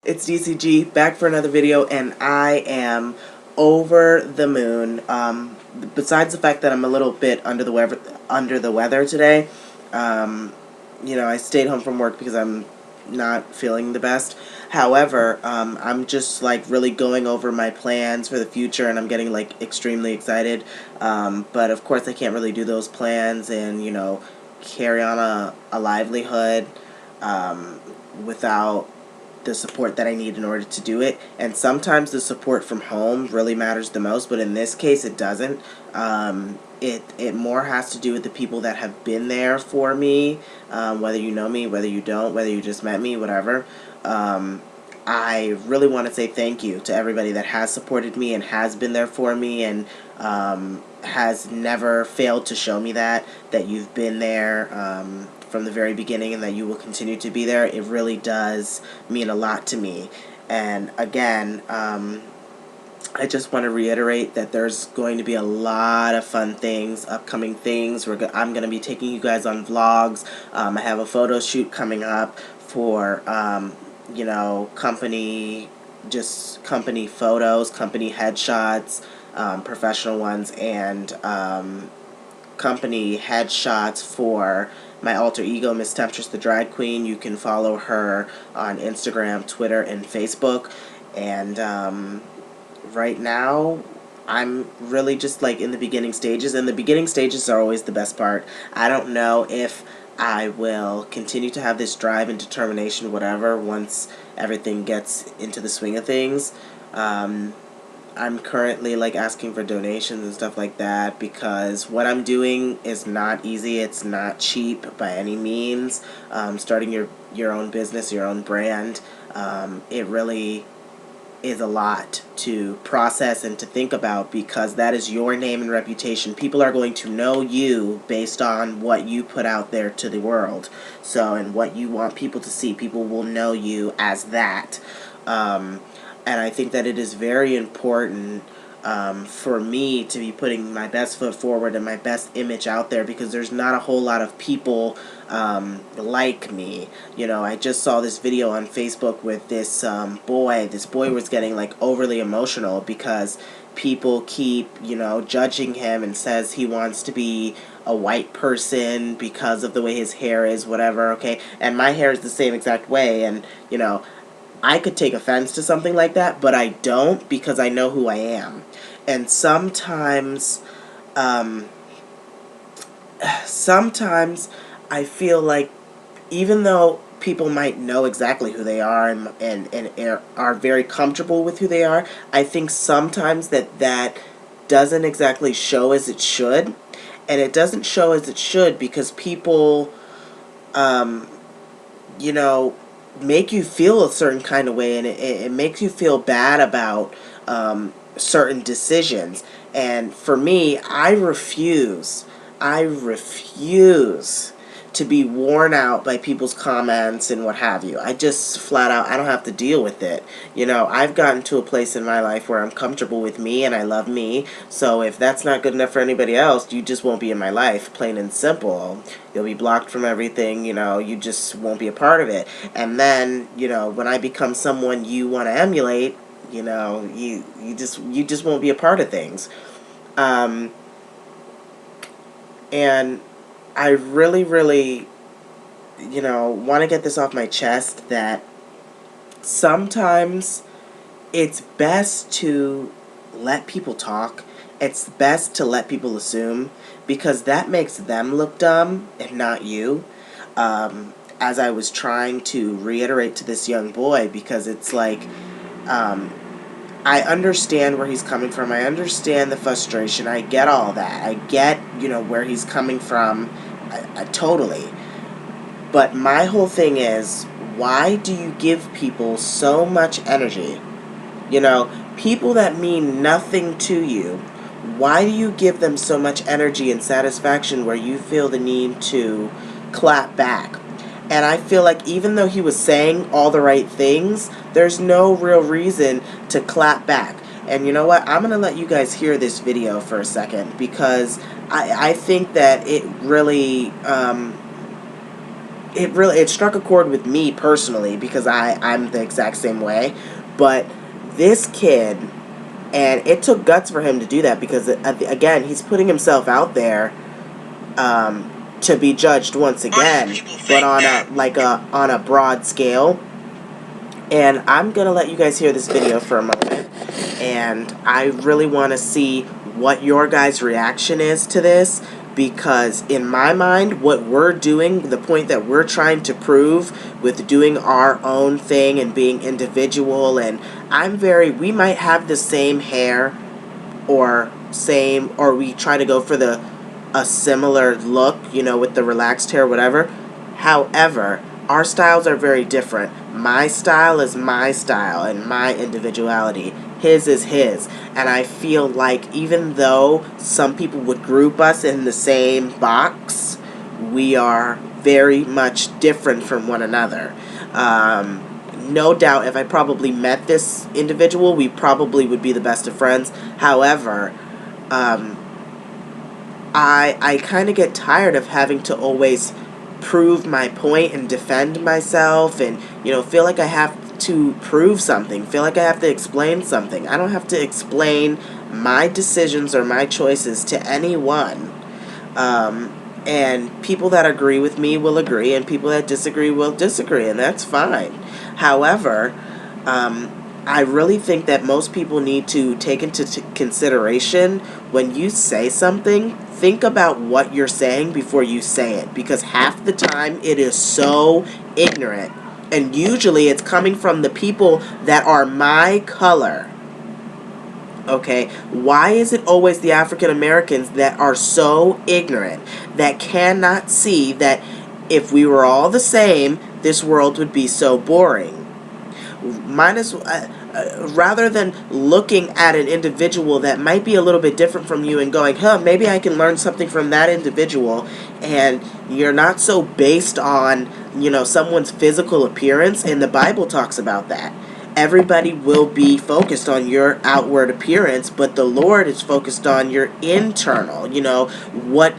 It's DCG back for another video, and I am over the moon. Besides the fact that I'm a little bit under the weather today, I stayed home from work because I'm not feeling the best. However, I'm just like really going over my plans for the future, and I'm getting like extremely excited. But of course, I can't really do those plans and carry on a livelihood without the support that I need in order to do it. And sometimes the support from home really matters the most, but in this case it doesn't. It more has to do with the people that have been there for me, whether you know me, whether you don't, whether you just met me, whatever. I really want to say thank you to everybody that has supported me and has been there for me, and has never failed to show me that you've been there from the very beginning, and that you will continue to be there. It really does mean a lot to me. And again, I just want to reiterate that there's going to be a lot of fun things, upcoming things. I'm going to be taking you guys on vlogs. I have a photo shoot coming up for company photos, company headshots, professional ones, and company headshots for my alter ego, Miss Temptress the Drag Queen. You can follow her on Instagram, Twitter, and Facebook. And right now, I'm really just like in the beginning stages, and the beginning stages are always the best part. I don't know if I will continue to have this drive and determination, whatever, once everything gets into the swing of things. I'm currently like asking for donations and stuff like that, because what I'm doing is not easy. It's not cheap by any means. Starting your own business, your own brand, it really is a lot to process and to think about, because that is your name and reputation. People are going to know you based on what you put out there to the world. So, and what you want people to see, people will know you as that. And I think that it is very important for me to be putting my best foot forward and my best image out there, because there's not a whole lot of people like me. I just saw this video on Facebook with this boy. This boy was getting like overly emotional because people keep, judging him, and says he wants to be a white person because of the way his hair is, whatever, okay? And my hair is the same exact way, and, I could take offense to something like that, but I don't, because I know who I am. And sometimes I feel like, even though people might know exactly who they are, and are very comfortable with who they are, I think sometimes that doesn't exactly show as it should. And it doesn't show as it should because people, make you feel a certain kind of way, and it makes you feel bad about certain decisions. And for me, I refuse to be worn out by people's comments and what have you. I just flat out, I don't have to deal with it. I've gotten to a place in my life where I'm comfortable with me and I love me. So if that's not good enough for anybody else, you just won't be in my life, plain and simple. You'll be blocked from everything, you just won't be a part of it. And then, when I become someone you want to emulate, you just won't be a part of things. And I really, really, want to get this off my chest, that sometimes it's best to let people talk. It's best to let people assume, because that makes them look dumb and not you. As I was trying to reiterate to this young boy, because it's like, I understand where he's coming from. I understand the frustration. I get all that. I get, where he's coming from. I totally. But my whole thing is, why do you give people so much energy? People that mean nothing to you, why do you give them so much energy and satisfaction where you feel the need to clap back? And I feel like even though he was saying all the right things, there's no real reason to clap back. And you know what? I'm going to let you guys hear this video for a second, because I think that it really it struck a chord with me personally, because I'm the exact same way. But this kid, and it took guts for him to do that, because again, he's putting himself out there to be judged once again, but on a broad scale. And I'm gonna let you guys hear this video for a moment, and I really want to see what your guys' reaction is to this, because in my mind, what we're doing, the point that we're trying to prove with doing our own thing and being individual, and we might have the same hair, or we try to go for a similar look, with the relaxed hair, whatever. However, our styles are very different. My style is my style and my individuality. His is his. And I feel like even though some people would group us in the same box, we are very much different from one another. No doubt, if I probably met this individual, we probably would be the best of friends. However, I kind of get tired of having to always prove my point and defend myself, and feel like I have to prove something, feel like I have to explain something. I don't have to explain my decisions or my choices to anyone. And people that agree with me will agree, and people that disagree will disagree, and that's fine. However, I really think that most people need to take into consideration, when you say something, think about what you're saying before you say it, because half the time it is so ignorant, and usually it's coming from the people that are my color. Okay, why is it always the African Americans that are so ignorant, that cannot see that if we were all the same, this world would be so boring? Rather than looking at an individual that might be a little bit different from you and going, maybe I can learn something from that individual, and you're not so based on, someone's physical appearance, and the Bible talks about that. Everybody will be focused on your outward appearance, but the Lord is focused on your internal, what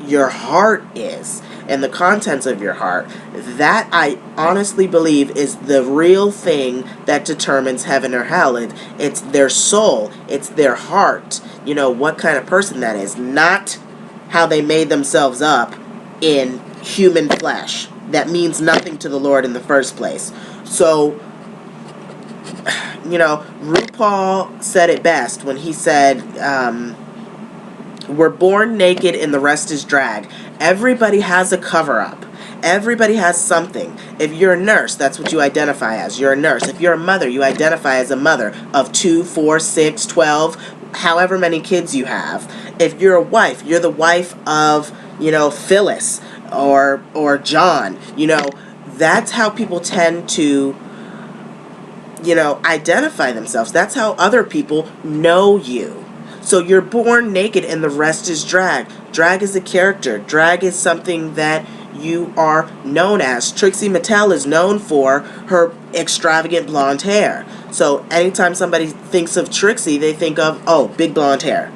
your heart is, and the contents of your heart. That, I honestly believe, is the real thing that determines heaven or hell. It's their soul, it's their heart, what kind of person that is, not how they made themselves up in human flesh. That means nothing to the Lord in the first place. So, RuPaul said it best when he said, we're born naked and the rest is drag. Everybody has a cover-up. Everybody has something. If you're a nurse, that's what you identify as. You're a nurse. If you're a mother, you identify as a mother of 2, 4, 6, 12, however many kids you have. If you're a wife, you're the wife of, Phyllis or John. That's how people tend to, identify themselves. That's how other people know you. So you're born naked and the rest is drag. Drag is a character. Drag is something that you are known as. Trixie Mattel is known for her extravagant blonde hair. So anytime somebody thinks of Trixie, they think of, big blonde hair.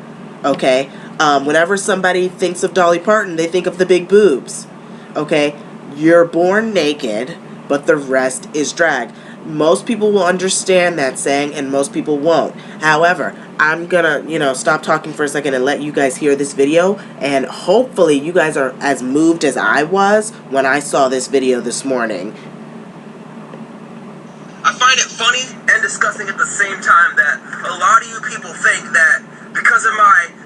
Okay? Whenever somebody thinks of Dolly Parton, they think of the big boobs. Okay? You're born naked, but the rest is drag. Most people will understand that saying, and most people won't. However, I'm gonna, stop talking for a second and let you guys hear this video, and hopefully you guys are as moved as I was when I saw this video this morning. I find it funny and disgusting at the same time that a lot of you people think that because of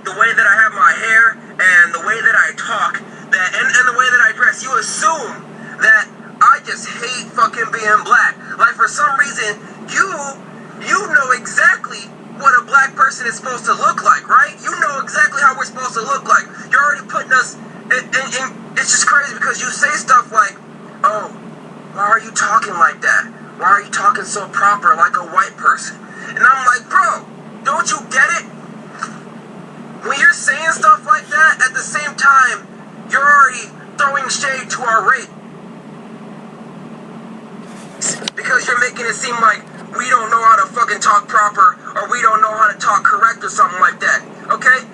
the way that I have my hair and the way that I talk, and the way that I dress, you assume that I just hate fucking being black. Like, for some reason, you know exactly what a black person is supposed to look like, right? You know exactly how we're supposed to look like. You're already putting us, and it's just crazy because you say stuff like, oh, why are you talking like that? Why are you talking so proper like a white person? And I'm like, bro, don't you get it? When you're saying stuff like that, at the same time, you're already throwing shade to our race. Because you're making it seem like we don't know how to fucking talk proper, or we don't know how to talk correct or something like that, okay?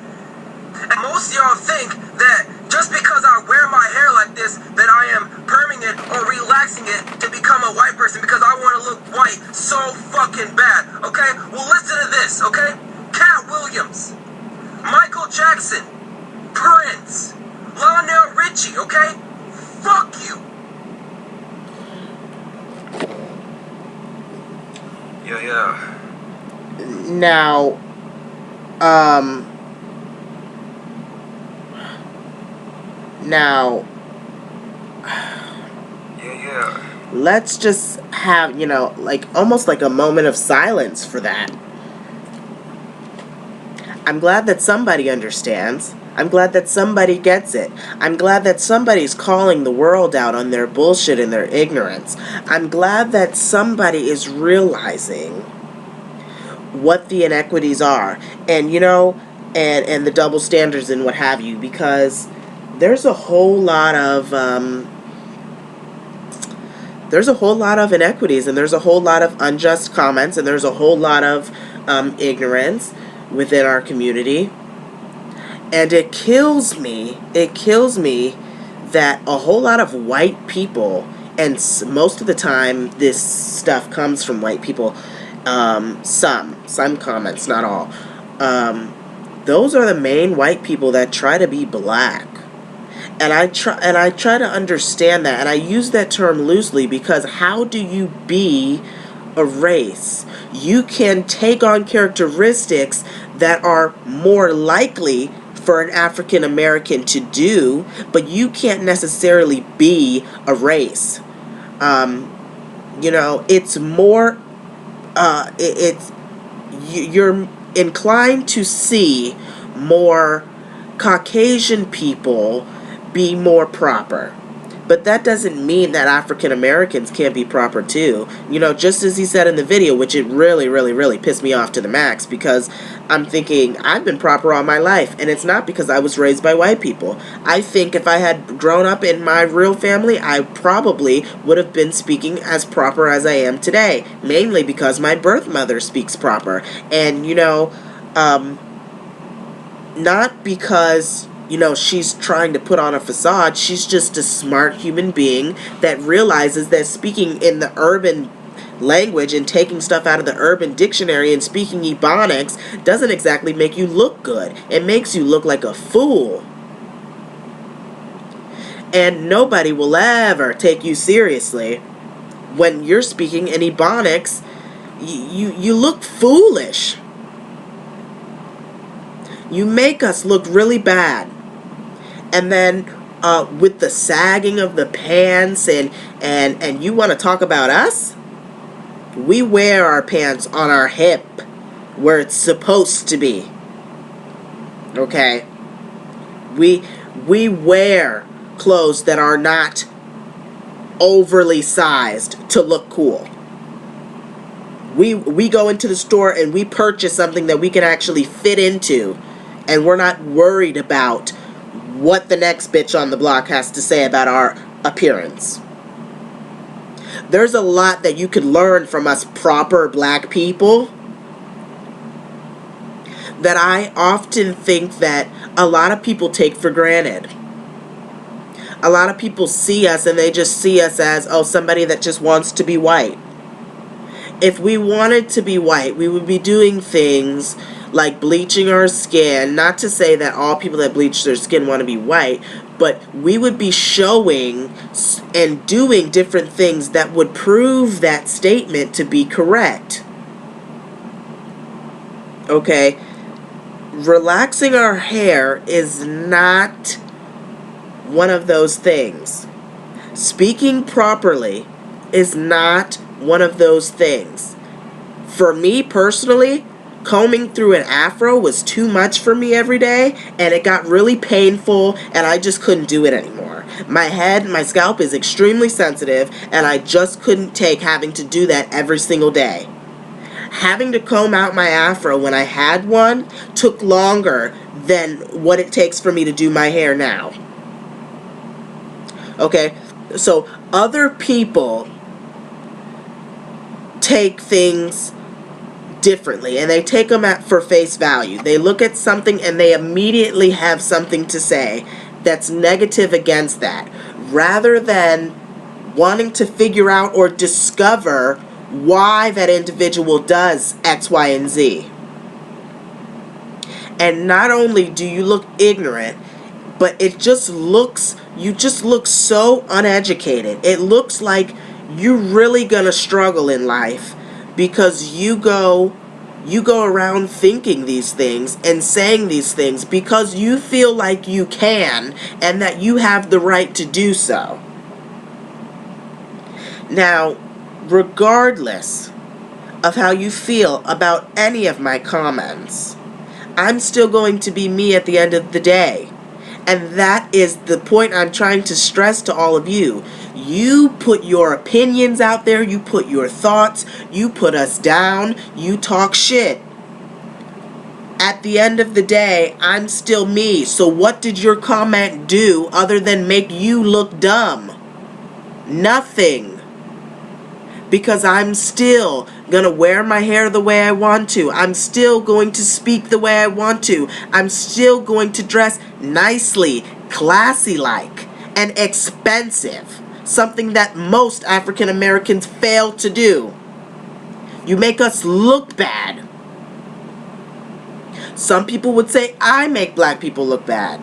And most of y'all think that just because I wear my hair like this, that I am perming it or relaxing it to become a white person because I want to look white so fucking bad, okay? Well, listen to this, okay? Cat Williams, Michael Jackson, Prince, Lionel Richie, okay? Fuck you. Yeah. Now, Yeah. let's just have, like almost like a moment of silence for that. I'm glad that somebody understands. I'm glad that somebody gets it. I'm glad that somebody's calling the world out on their bullshit and their ignorance. I'm glad that somebody is realizing what the inequities are, and and the double standards and what have you, because there's a whole lot of inequities, and there's a whole lot of unjust comments, and there's a whole lot of ignorance within our community. And it kills me that a whole lot of white people, and most of the time this stuff comes from white people, some comments, not all, those are the main white people that try to be black. And I try to understand that, and I use that term loosely, because how do you be a race? You can take on characteristics that are more likely for an African American to do, but you can't necessarily be a race. It's more, you're inclined to see more Caucasian people be more proper. But that doesn't mean that African Americans can't be proper too. Just as he said in the video, which it really, really, really pissed me off to the max, because I'm thinking, I've been proper all my life, and it's not because I was raised by white people. I think if I had grown up in my real family, I probably would have been speaking as proper as I am today, mainly because my birth mother speaks proper. And, not because she's trying to put on a facade. She's just a smart human being that realizes that speaking in the urban language and taking stuff out of the urban dictionary and speaking Ebonics doesn't exactly make you look good. It makes you look like a fool. And nobody will ever take you seriously when you're speaking in Ebonics. You look foolish. You make us look really bad. And then with the sagging of the pants, and you want to talk about us? We wear our pants on our hip where it's supposed to be. Okay? We wear clothes that are not overly sized to look cool. We go into the store and we purchase something that we can actually fit into, and we're not worried about what the next bitch on the block has to say about our appearance. There's a lot that you could learn from us proper black people that I often think that a lot of people take for granted. A lot of people see us and they just see us as, somebody that just wants to be white. If we wanted to be white, we would be doing things like bleaching our skin. Not to say that all people that bleach their skin want to be white, but we would be showing and doing different things that would prove that statement to be correct. Okay? Relaxing our hair is not one of those things. Speaking properly is not one of those things. For me personally, combing through an afro was too much for me every day, and it got really painful, and I just couldn't do it anymore. My scalp is extremely sensitive, and I just couldn't take having to do that every single day. Having to comb out my afro when I had one took longer than what it takes for me to do my hair now. Okay? So other people take things differently, and they take them for face value. They look at something and they immediately have something to say. that's negative against that, rather than wanting to figure out or discover why that individual does X, Y, and Z. And not only do you look ignorant, but you just look so uneducated. It looks like you're really gonna struggle in life because you go around thinking these things and saying these things because you feel like you can and that you have the right to do so. Now, regardless of how you feel about any of my comments, I'm still going to be me at the end of the day. And that is the point I'm trying to stress to all of you. You put your opinions out there, you put your thoughts, you put us down, you talk shit. At the end of the day, I'm still me. So what did your comment do other than make you look dumb? Nothing. Because I'm still gonna wear my hair the way I want to. I'm still going to speak the way I want to. I'm still going to dress nicely, classy-like, and expensive. Something that most African Americans fail to do. You make us look bad. Some people would say I make black people look bad.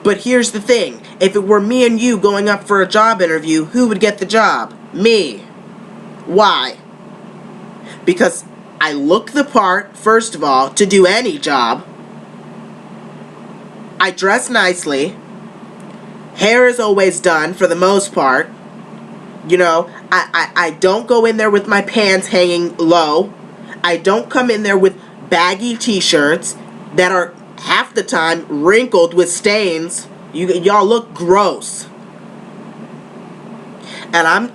But here's the thing. If it were me and you going up for a job interview, who would get the job? Me. Why? Because I look the part, first of all, to do any job. I dress nicely. Hair is always done for the most part. You know, I don't go in there with my pants hanging low. I don't come in there with baggy t-shirts that are half the time wrinkled with stains. Y'all look gross. And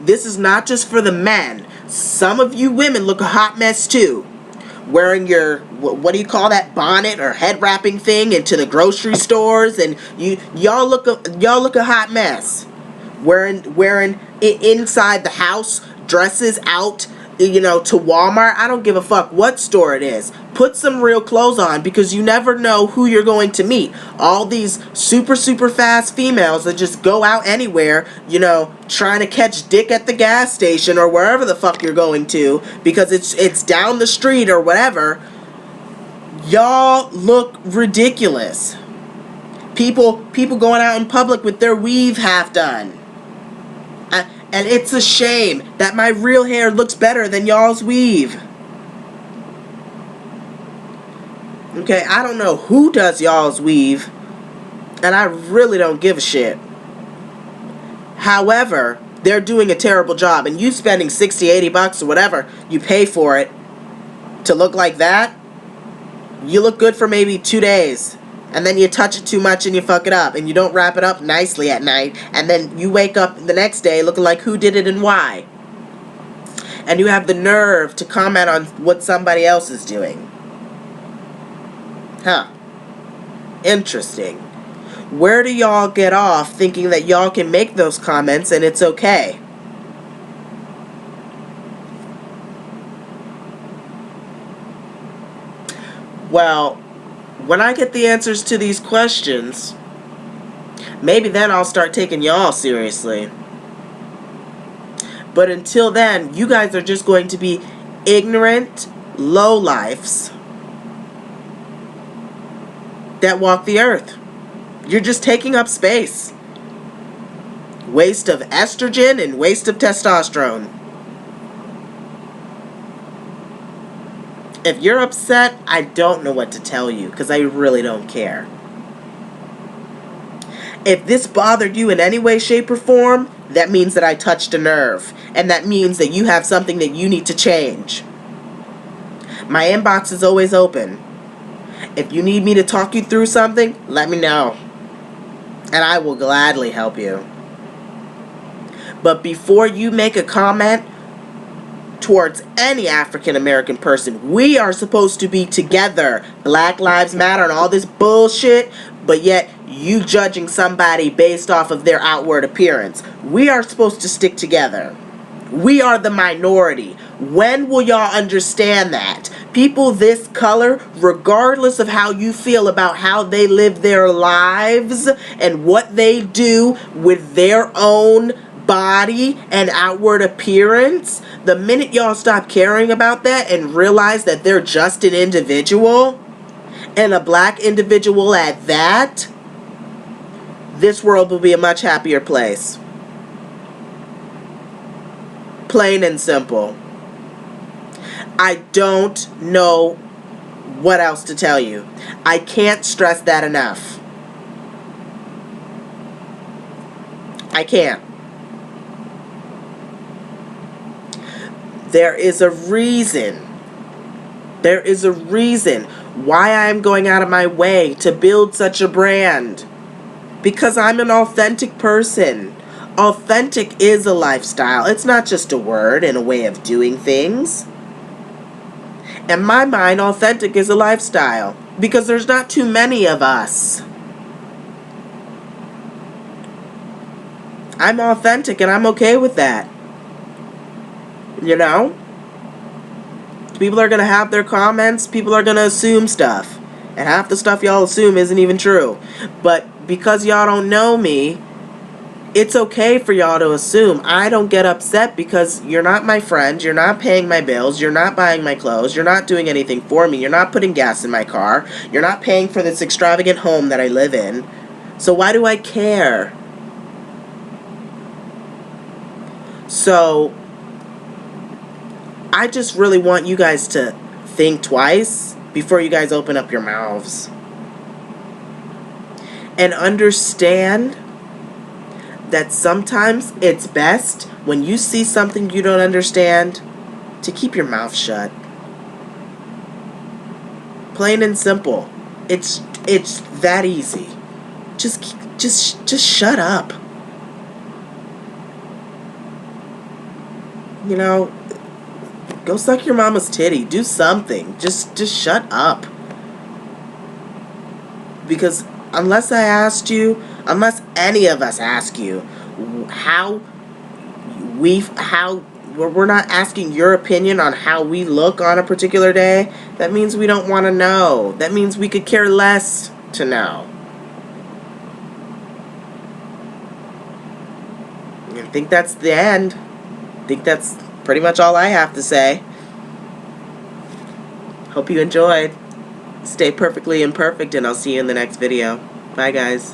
this is not just for the men. Some of you women look a hot mess too. Wearing your, what do you call that, bonnet or head wrapping thing into the grocery stores, and y'all look a hot mess. Wearing it inside the house, dresses out, to Walmart. I don't give a fuck what store it is. Put some real clothes on, because you never know who you're going to meet. All these super fast females that just go out anywhere, trying to catch dick at the gas station or wherever the fuck you're going to, because it's down the street or whatever. Y'all look ridiculous. People going out in public with their weave half done. And it's a shame that my real hair looks better than y'all's weave. Okay, I don't know who does y'all's weave, and I really don't give a shit. However, they're doing a terrible job, and you spending $60-$80 or whatever you pay for it to look like that, you look good for maybe 2 days. And then you touch it too much and you fuck it up. And you don't wrap it up nicely at night. And then you wake up the next day looking like who did it and why. And you have the nerve to comment on what somebody else is doing. Huh. Interesting. Where do y'all get off thinking that y'all can make those comments and it's okay? Well, when I get the answers to these questions, maybe then I'll start taking y'all seriously. But until then, you guys are just going to be ignorant lowlifes that walk the earth. You're just taking up space. Waste of estrogen and waste of testosterone. If you're upset, I don't know what to tell you, because I really don't care. If this bothered you in any way, shape, or form, that means that I touched a nerve. And that means that you have something that you need to change. My inbox is always open. If you need me to talk you through something, let me know. And I will gladly help you. But before you make a comment towards any African American person, we are supposed to be together. Black Lives Matter and all this bullshit, but yet you judging somebody based off of their outward appearance. We are supposed to stick together. We are the minority. When will y'all understand that? People this color, regardless of how you feel about how they live their lives and what they do with their own body and outward appearance, the minute y'all stop caring about that and realize that they're just an individual, and a black individual at that, this world will be a much happier place. Plain and simple. I don't know what else to tell you. I can't stress that enough. I can't. There is a reason. There is a reason why I'm going out of my way to build such a brand. Because I'm an authentic person. Authentic is a lifestyle. It's not just a word and a way of doing things. In my mind, authentic is a lifestyle. Because there's not too many of us. I'm authentic and I'm okay with that. You know? People are going to have their comments. People are going to assume stuff. And half the stuff y'all assume isn't even true. But because y'all don't know me, it's okay for y'all to assume. I don't get upset because you're not my friend. You're not paying my bills. You're not buying my clothes. You're not doing anything for me. You're not putting gas in my car. You're not paying for this extravagant home that I live in. So why do I care? So I just really want you guys to think twice before you guys open up your mouths. And understand that sometimes it's best when you see something you don't understand to keep your mouth shut. Plain and simple. It's that easy. Just shut up. You know, go suck your mama's titty. Do something. Just shut up. Because unless unless any of us ask you we're not asking your opinion on how we look on a particular day, that means we don't want to know. That means we could care less to know. I think that's the end. I think that's pretty much all I have to say. Hope you enjoyed. Stay perfectly imperfect, and I'll see you in the next video. Bye, guys.